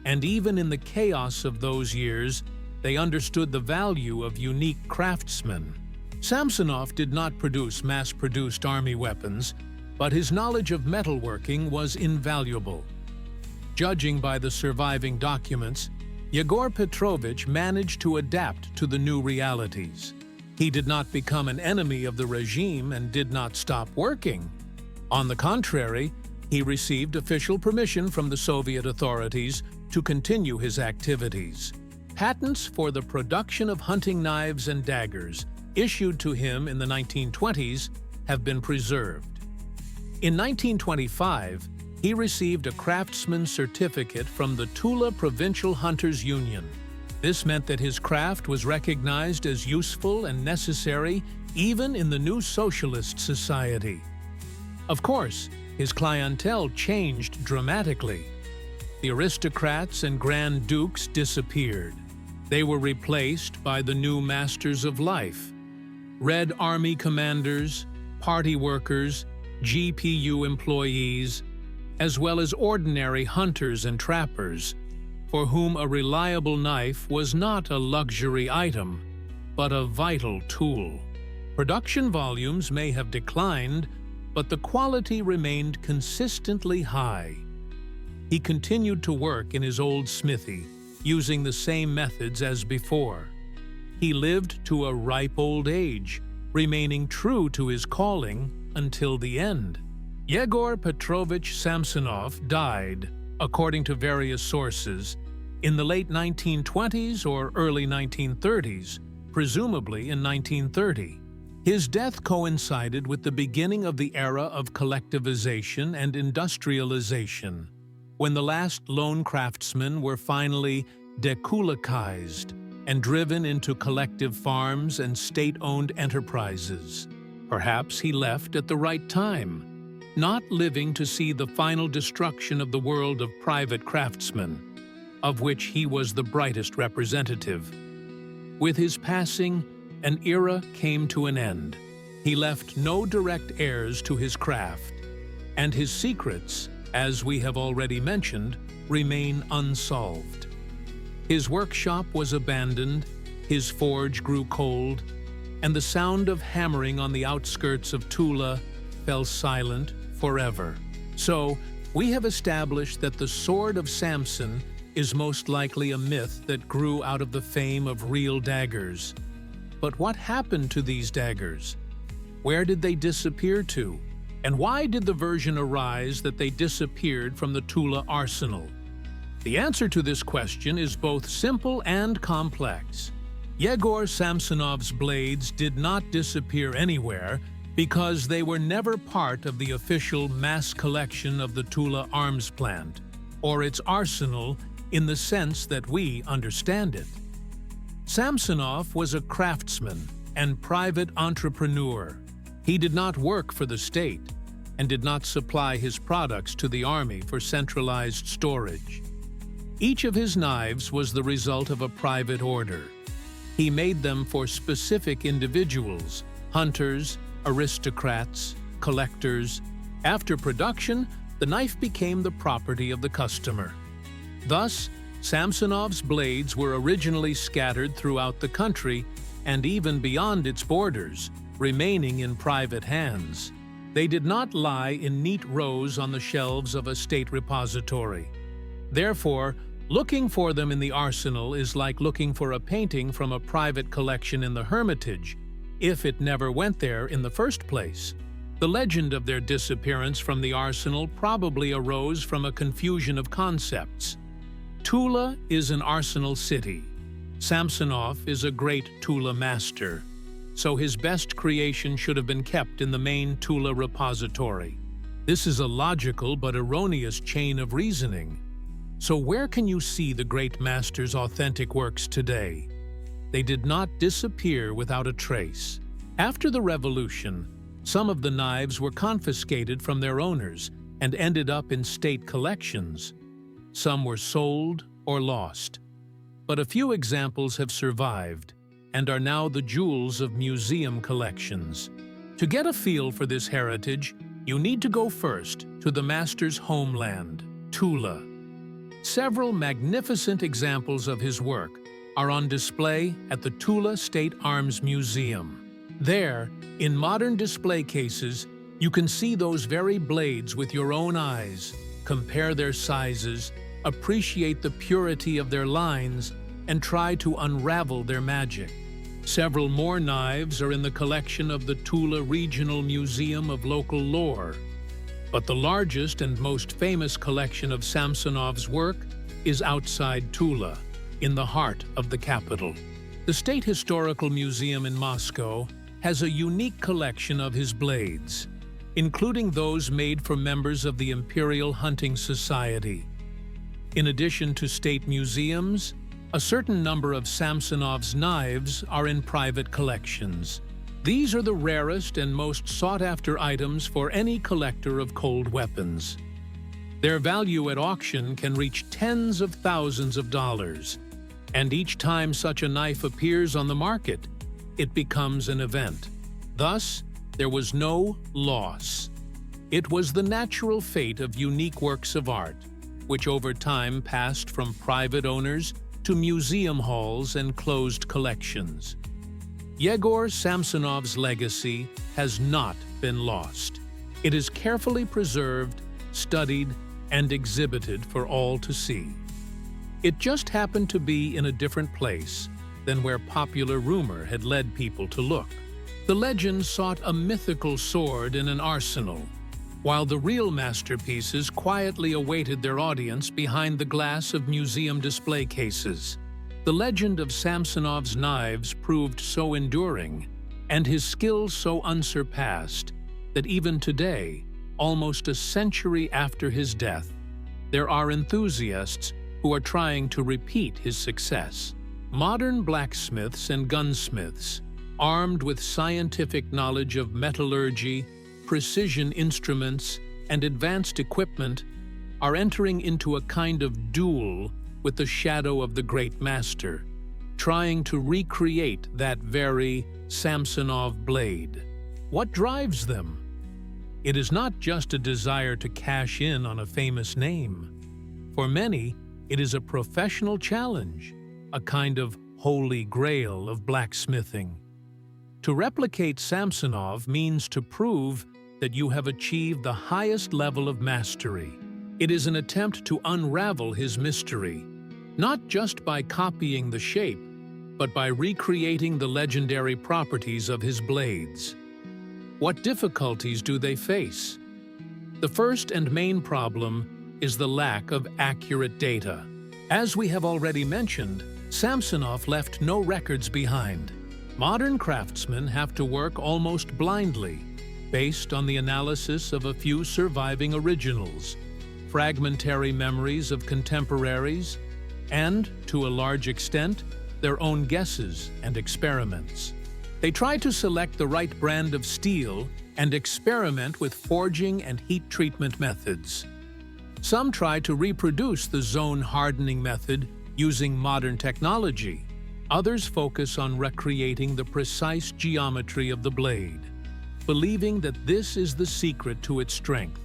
and even in the chaos of those years, they understood the value of unique craftsmen. Samsonov did not produce mass-produced army weapons, but his knowledge of metalworking was invaluable. Judging by the surviving documents, Yegor Petrovich managed to adapt to the new realities. He did not become an enemy of the regime and did not stop working. On the contrary, he received official permission from the Soviet authorities to continue his activities. Patents for the production of hunting knives and daggers, issued to him in the 1920s, have been preserved. In 1925, he received a craftsman's certificate from the Tula Provincial Hunters Union. This meant that his craft was recognized as useful and necessary even in the new socialist society. Of course, his clientele changed dramatically. The aristocrats and Grand Dukes disappeared. They were replaced by the new masters of life: Red Army commanders, party workers, GPU employees, as well as ordinary hunters and trappers, for whom a reliable knife was not a luxury item, but a vital tool. Production volumes may have declined, but the quality remained consistently high. He continued to work in his old smithy, using the same methods as before. He lived to a ripe old age, remaining true to his calling until the end. Yegor Petrovich Samsonov died, according to various sources, in the late 1920s or early 1930s, presumably in 1930. His death coincided with the beginning of the era of collectivization and industrialization, when the last lone craftsmen were finally dekulakized and driven into collective farms and state-owned enterprises. Perhaps he left at the right time, not living to see the final destruction of the world of private craftsmen, of which he was the brightest representative. With his passing, an era came to an end. He left no direct heirs to his craft, and his secrets, as we have already mentioned, remain unsolved. His workshop was abandoned, his forge grew cold, and the sound of hammering on the outskirts of Tula fell silent forever. So, we have established that the sword of Samson is most likely a myth that grew out of the fame of real daggers. But what happened to these daggers? Where did they disappear to? And why did the version arise that they disappeared from the Tula Arsenal? The answer to this question is both simple and complex. Yegor Samsonov's blades did not disappear anywhere because they were never part of the official mass collection of the Tula arms plant, or its arsenal in the sense that we understand it. Samsonov was a craftsman and private entrepreneur. He did not work for the state and did not supply his products to the army for centralized storage. Each of his knives was the result of a private order. He made them for specific individuals, hunters, aristocrats, collectors. After production, the knife became the property of the customer. Thus, Samsonov's blades were originally scattered throughout the country and even beyond its borders, remaining in private hands. They did not lie in neat rows on the shelves of a state repository. Therefore, looking for them in the arsenal is like looking for a painting from a private collection in the Hermitage, if it never went there in the first place. The legend of their disappearance from the arsenal probably arose from a confusion of concepts. Tula is an arsenal city. Samsonov is a great Tula master, so his best creation should have been kept in the main Tula repository. This is a logical but erroneous chain of reasoning. So where can you see the great master's authentic works today? They did not disappear without a trace. After the revolution, some of the knives were confiscated from their owners and ended up in state collections. Some were sold or lost. But a few examples have survived and are now the jewels of museum collections. To get a feel for this heritage, you need to go first to the master's homeland, Tula. Several magnificent examples of his work are on display at the Tula State Arms Museum. There, in modern display cases, you can see those very blades with your own eyes, compare their sizes, appreciate the purity of their lines, and try to unravel their magic. Several more knives are in the collection of the Tula Regional Museum of Local Lore. But the largest and most famous collection of Samsonov's work is outside Tula, in the heart of the capital. The State Historical Museum in Moscow has a unique collection of his blades, including those made for members of the Imperial Hunting Society. In addition to state museums, a certain number of Samsonov's knives are in private collections. These are the rarest and most sought-after items for any collector of cold weapons. Their value at auction can reach tens of thousands of dollars, and each time such a knife appears on the market, it becomes an event. Thus, there was no loss. It was the natural fate of unique works of art, which over time passed from private owners to museum halls and closed collections. Yegor Samsonov's legacy has not been lost. It is carefully preserved, studied, and exhibited for all to see. It just happened to be in a different place than where popular rumor had led people to look. The legend sought a mythical sword in an arsenal, while the real masterpieces quietly awaited their audience behind the glass of museum display cases. The legend of Samsonov's knives proved so enduring, and his skill so unsurpassed, that even today, almost a century after his death, there are enthusiasts who are trying to repeat his success. Modern blacksmiths and gunsmiths, armed with scientific knowledge of metallurgy, precision instruments, and advanced equipment, are entering into a kind of duel with the shadow of the great master, trying to recreate that very Samsonov blade. What drives them? It is not just a desire to cash in on a famous name. For many, it is a professional challenge, a kind of holy grail of blacksmithing. To replicate Samsonov means to prove that you have achieved the highest level of mastery. It is an attempt to unravel his mystery, not just by copying the shape, but by recreating the legendary properties of his blades. What difficulties do they face? The first and main problem is the lack of accurate data. As we have already mentioned, Samsonov left no records behind. Modern craftsmen have to work almost blindly, based on the analysis of a few surviving originals, fragmentary memories of contemporaries, and, to a large extent, their own guesses and experiments. They try to select the right brand of steel and experiment with forging and heat treatment methods. Some try to reproduce the zone hardening method using modern technology. Others focus on recreating the precise geometry of the blade, believing that this is the secret to its strength.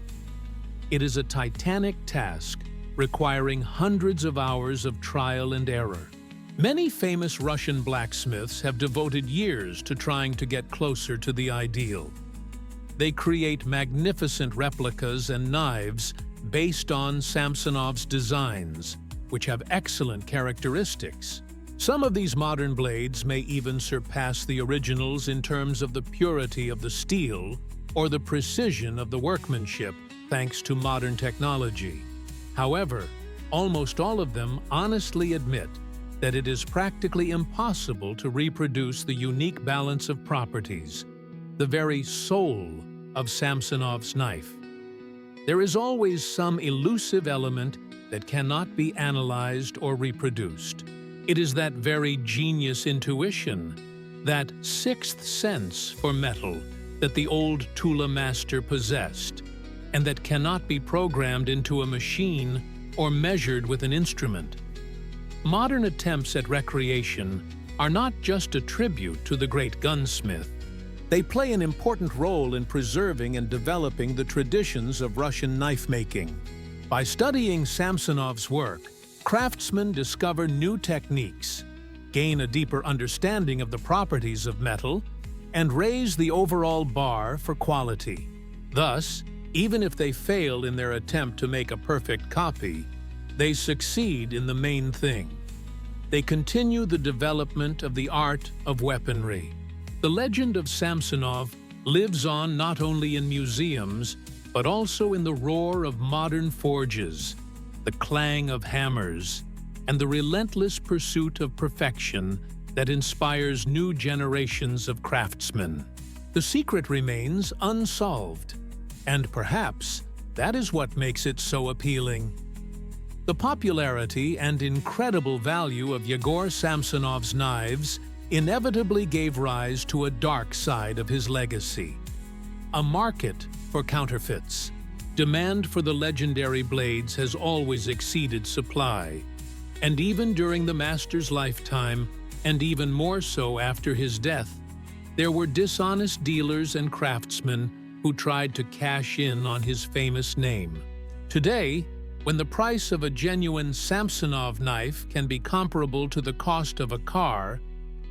It is a titanic task, requiring hundreds of hours of trial and error. Many famous Russian blacksmiths have devoted years to trying to get closer to the ideal. They create magnificent replicas and knives based on Samsonov's designs, which have excellent characteristics. Some of these modern blades may even surpass the originals in terms of the purity of the steel or the precision of the workmanship, thanks to modern technology. However, almost all of them honestly admit that it is practically impossible to reproduce the unique balance of properties, the very soul of Samsonov's knife. There is always some elusive element that cannot be analyzed or reproduced. It is that very genius intuition, that sixth sense for metal that the old Tula master possessed, and that cannot be programmed into a machine or measured with an instrument. Modern attempts at recreation are not just a tribute to the great gunsmith. They play an important role in preserving and developing the traditions of Russian knife-making. By studying Samsonov's work, craftsmen discover new techniques, gain a deeper understanding of the properties of metal, and raise the overall bar for quality. Thus, even if they fail in their attempt to make a perfect copy, they succeed in the main thing. They continue the development of the art of weaponry. The legend of Samsonov lives on not only in museums, but also in the roar of modern forges, the clang of hammers, and the relentless pursuit of perfection that inspires new generations of craftsmen. The secret remains unsolved, and perhaps that is what makes it so appealing. The popularity and incredible value of Yegor Samsonov's knives inevitably gave rise to a dark side of his legacy. A market for counterfeits. Demand for the legendary blades has always exceeded supply, and even during the master's lifetime, and even more so after his death, there were dishonest dealers and craftsmen who tried to cash in on his famous name. Today, when the price of a genuine Samsonov knife can be comparable to the cost of a car,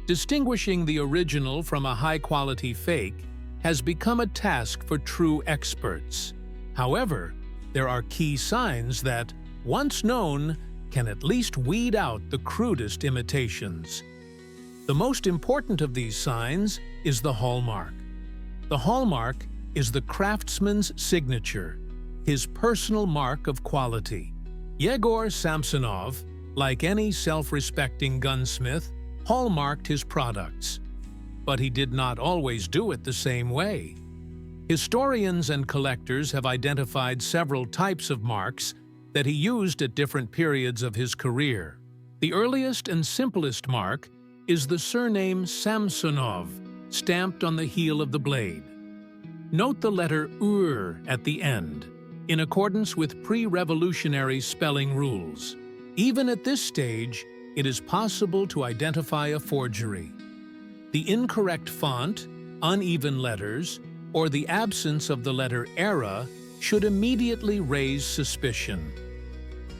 distinguishing the original from a high-quality fake has become a task for true experts. However, there are key signs that, once known, can at least weed out the crudest imitations. The most important of these signs is the hallmark. The hallmark is the craftsman's signature, his personal mark of quality. Yegor Samsonov, like any self-respecting gunsmith, hallmarked his products. But he did not always do it the same way. Historians and collectors have identified several types of marks that he used at different periods of his career. The earliest and simplest mark is the surname Samsonov, stamped on the heel of the blade. Note the letter ur at the end, in accordance with pre-revolutionary spelling rules. Even at this stage, it is possible to identify a forgery. The incorrect font, uneven letters, or the absence of the letter era should immediately raise suspicion.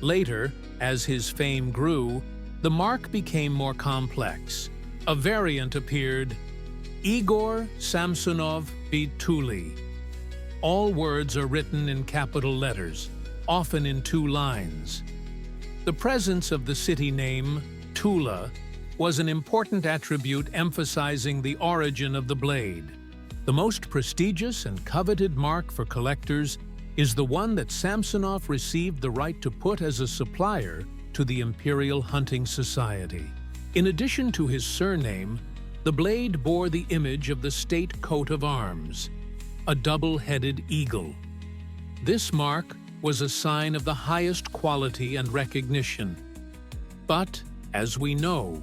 Later, as his fame grew, the mark became more complex. A variant appeared, Yegor Samsonov Tula. All words are written in capital letters, often in 2 lines. The presence of the city name, Tula, was an important attribute emphasizing the origin of the blade. The most prestigious and coveted mark for collectors is the one that Samsonov received the right to put as a supplier to the Imperial Hunting Society. In addition to his surname, the blade bore the image of the state coat of arms, a double-headed eagle. This mark was a sign of the highest quality and recognition. But, as we know,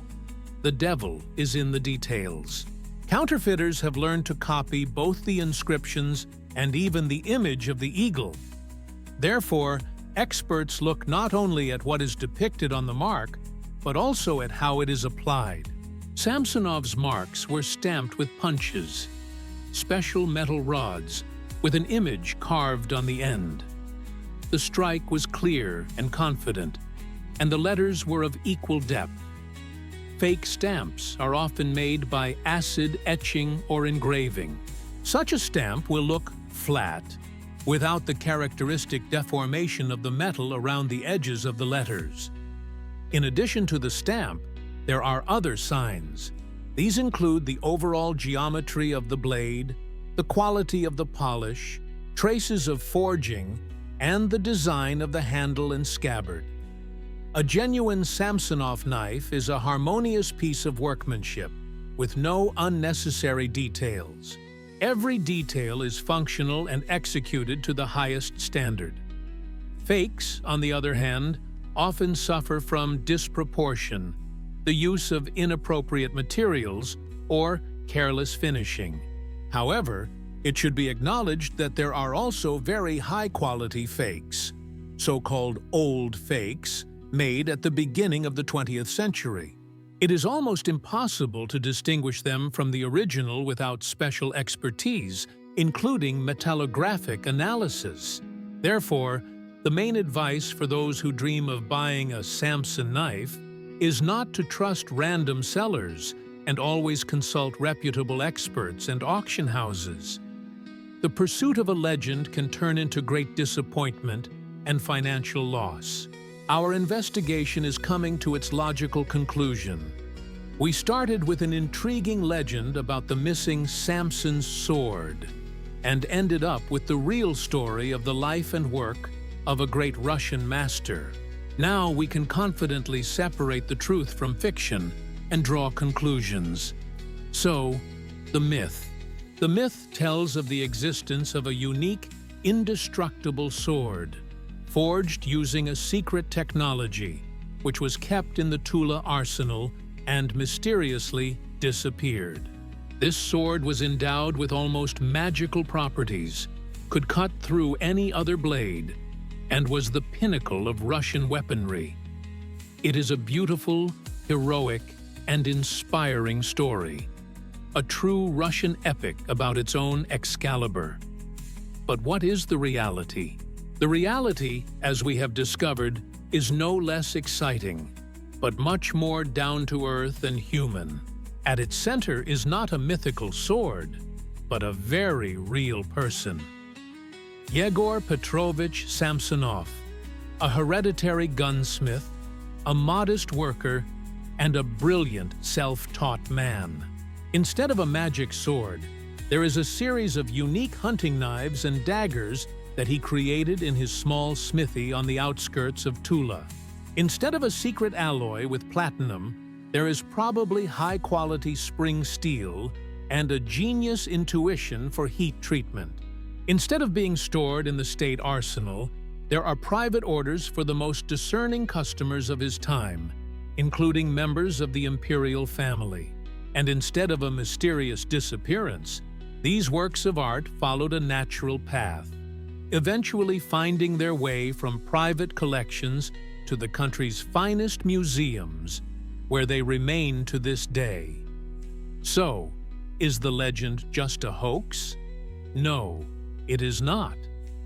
the devil is in the details. Counterfeiters have learned to copy both the inscriptions and even the image of the eagle. Therefore, experts look not only at what is depicted on the mark, but also at how it is applied. Samsonov's marks were stamped with punches, special metal rods with an image carved on the end. The strike was clear and confident, and the letters were of equal depth. Fake stamps are often made by acid etching or engraving. Such a stamp will look flat, without the characteristic deformation of the metal around the edges of the letters. In addition to the stamp, there are other signs. These include the overall geometry of the blade, the quality of the polish, traces of forging, and the design of the handle and scabbard. A genuine Samsonov knife is a harmonious piece of workmanship, with no unnecessary details. Every detail is functional and executed to the highest standard. Fakes, on the other hand, often suffer from disproportion, the use of inappropriate materials, or careless finishing. However, it should be acknowledged that there are also very high-quality fakes, so-called old fakes, made at the beginning of the 20th century. It is almost impossible to distinguish them from the original without special expertise, including metallographic analysis. Therefore, the main advice for those who dream of buying a Samson knife is not to trust random sellers and always consult reputable experts and auction houses. The pursuit of a legend can turn into great disappointment and financial loss. Our investigation is coming to its logical conclusion. We started with an intriguing legend about the missing Samson's sword, and ended up with the real story of the life and work of a great Russian master. Now we can confidently separate the truth from fiction and draw conclusions. So, the myth. The myth tells of the existence of a unique, indestructible sword, forged using a secret technology, which was kept in the Tula Arsenal and mysteriously disappeared. This sword was endowed with almost magical properties, could cut through any other blade, and was the pinnacle of Russian weaponry. It is a beautiful, heroic, and inspiring story, a true Russian epic about its own Excalibur. But what is the reality? The reality, as we have discovered, is no less exciting, but much more down-to-earth and human. At its center is not a mythical sword, but a very real person. Yegor Petrovich Samsonov, a hereditary gunsmith, a modest worker, and a brilliant self-taught man. Instead of a magic sword, There is a series of unique hunting knives and daggers that he created in his small smithy on the outskirts of Tula. Instead of a secret alloy with platinum, there is probably high-quality spring steel and a genius intuition for heat treatment. Instead of being stored in the state arsenal, there are private orders for the most discerning customers of his time, including members of the imperial family. And instead of a mysterious disappearance, these works of art followed a natural path, eventually finding their way from private collections to the country's finest museums, where they remain to this day. So, is the legend just a hoax? No, it is not.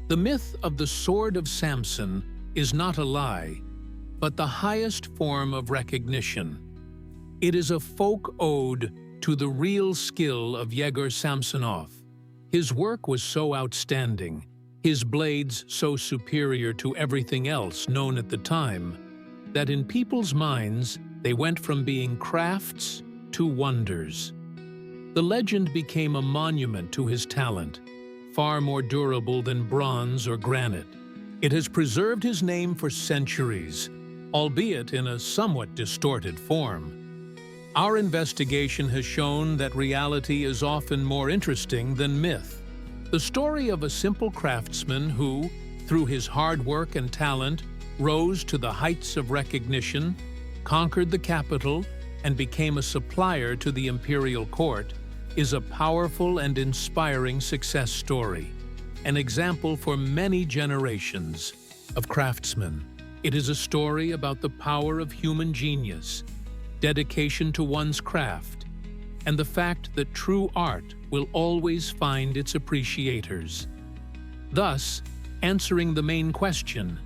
The myth of the Sword of Samson is not a lie, but the highest form of recognition. It is a folk ode to the real skill of Yegor Samsonov. His work was so outstanding, his blades so superior to everything else known at the time, that in people's minds they went from being crafts to wonders. The legend became a monument to his talent, far more durable than bronze or granite. It has preserved his name for centuries, albeit in a somewhat distorted form. Our investigation has shown that reality is often more interesting than myth. The story of a simple craftsman who, through his hard work and talent, rose to the heights of recognition, conquered the capital, and became a supplier to the imperial court, is a powerful and inspiring success story, an example for many generations of craftsmen. It is a story about the power of human genius, dedication to one's craft, and the fact that true art will always find its appreciators. Thus, answering the main question,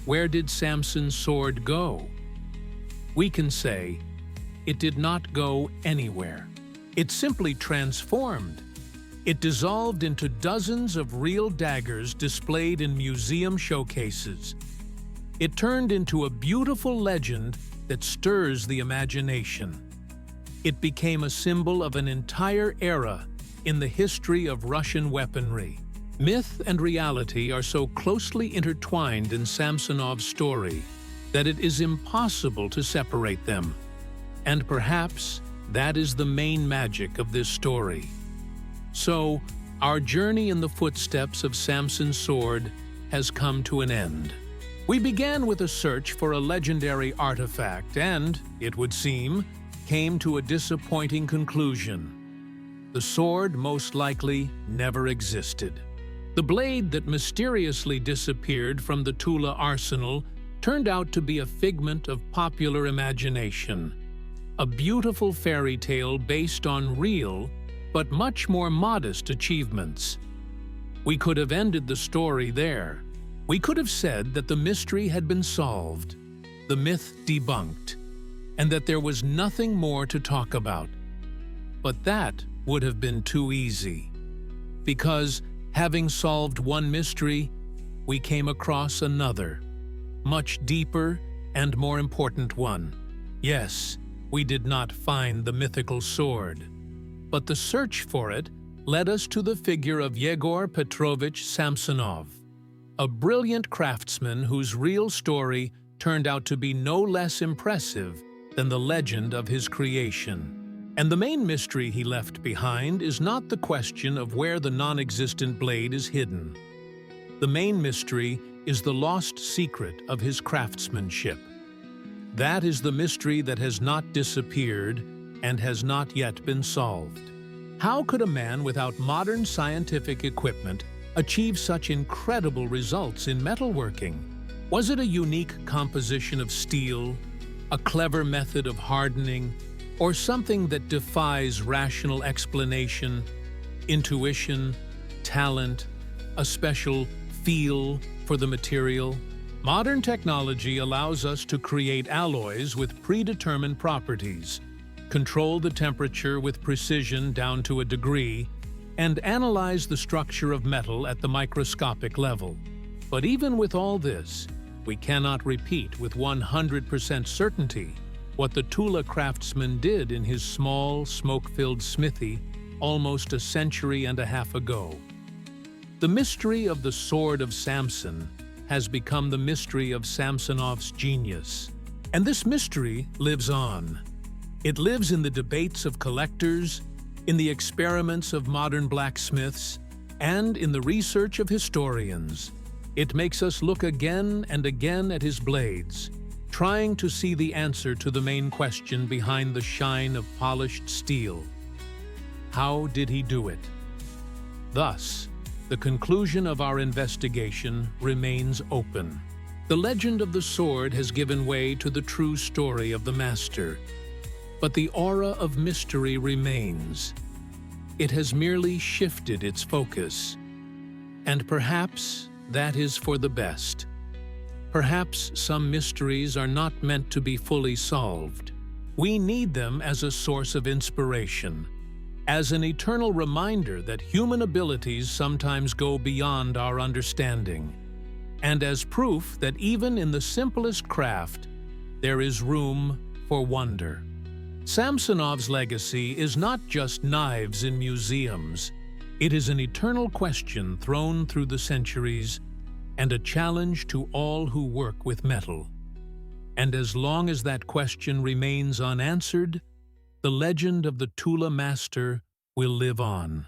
where did Samson's sword go? We can say, it did not go anywhere. It simply transformed. It dissolved into dozens of real daggers displayed in museum showcases. It turned into a beautiful legend that stirs the imagination. It became a symbol of an entire era in the history of Russian weaponry. Myth and reality are so closely intertwined in Samsonov's story that it is impossible to separate them. And perhaps that is the main magic of this story. So, our journey in the footsteps of Samson's sword has come to an end. We began with a search for a legendary artifact and, it would seem, came to a disappointing conclusion. The sword most likely never existed. The blade that mysteriously disappeared from the Tula Arsenal turned out to be a figment of popular imagination, a beautiful fairy tale based on real, but much more modest achievements. We could have ended the story there. We could have said that the mystery had been solved, the myth debunked, and that there was nothing more to talk about. But that would have been too easy. Because, having solved one mystery, we came across another, much deeper and more important one. Yes, we did not find the mythical sword, but the search for it led us to the figure of Yegor Petrovich Samsonov, a brilliant craftsman whose real story turned out to be no less impressive than the legend of his creation. And the main mystery he left behind is not the question of where the non-existent blade is hidden. The main mystery is the lost secret of his craftsmanship. That is the mystery that has not disappeared and has not yet been solved. How could a man without modern scientific equipment achieve such incredible results in metalworking? Was it a unique composition of steel, a clever method of hardening, or something that defies rational explanation, intuition, talent, a special feel for the material? Modern technology allows us to create alloys with predetermined properties, control the temperature with precision down to a degree, and analyze the structure of metal at the microscopic level. But even with all this, we cannot repeat with 100% certainty what the Tula craftsman did in his small, smoke-filled smithy almost a century and a half ago. The mystery of the sword of Samson has become the mystery of Samsonov's genius. And this mystery lives on. It lives in the debates of collectors, in the experiments of modern blacksmiths, and in the research of historians. It makes us look again and again at his blades, trying to see the answer to the main question behind the shine of polished steel. How did he do it? Thus, the conclusion of our investigation remains open. The legend of the sword has given way to the true story of the master, but the aura of mystery remains. It has merely shifted its focus, and perhaps that is for the best. Perhaps some mysteries are not meant to be fully solved. We need them as a source of inspiration, as an eternal reminder that human abilities sometimes go beyond our understanding, and as proof that even in the simplest craft, there is room for wonder. Samsonov's legacy is not just knives in museums. It is an eternal question thrown through the centuries and a challenge to all who work with metal. And as long as that question remains unanswered, the legend of the Tula master will live on.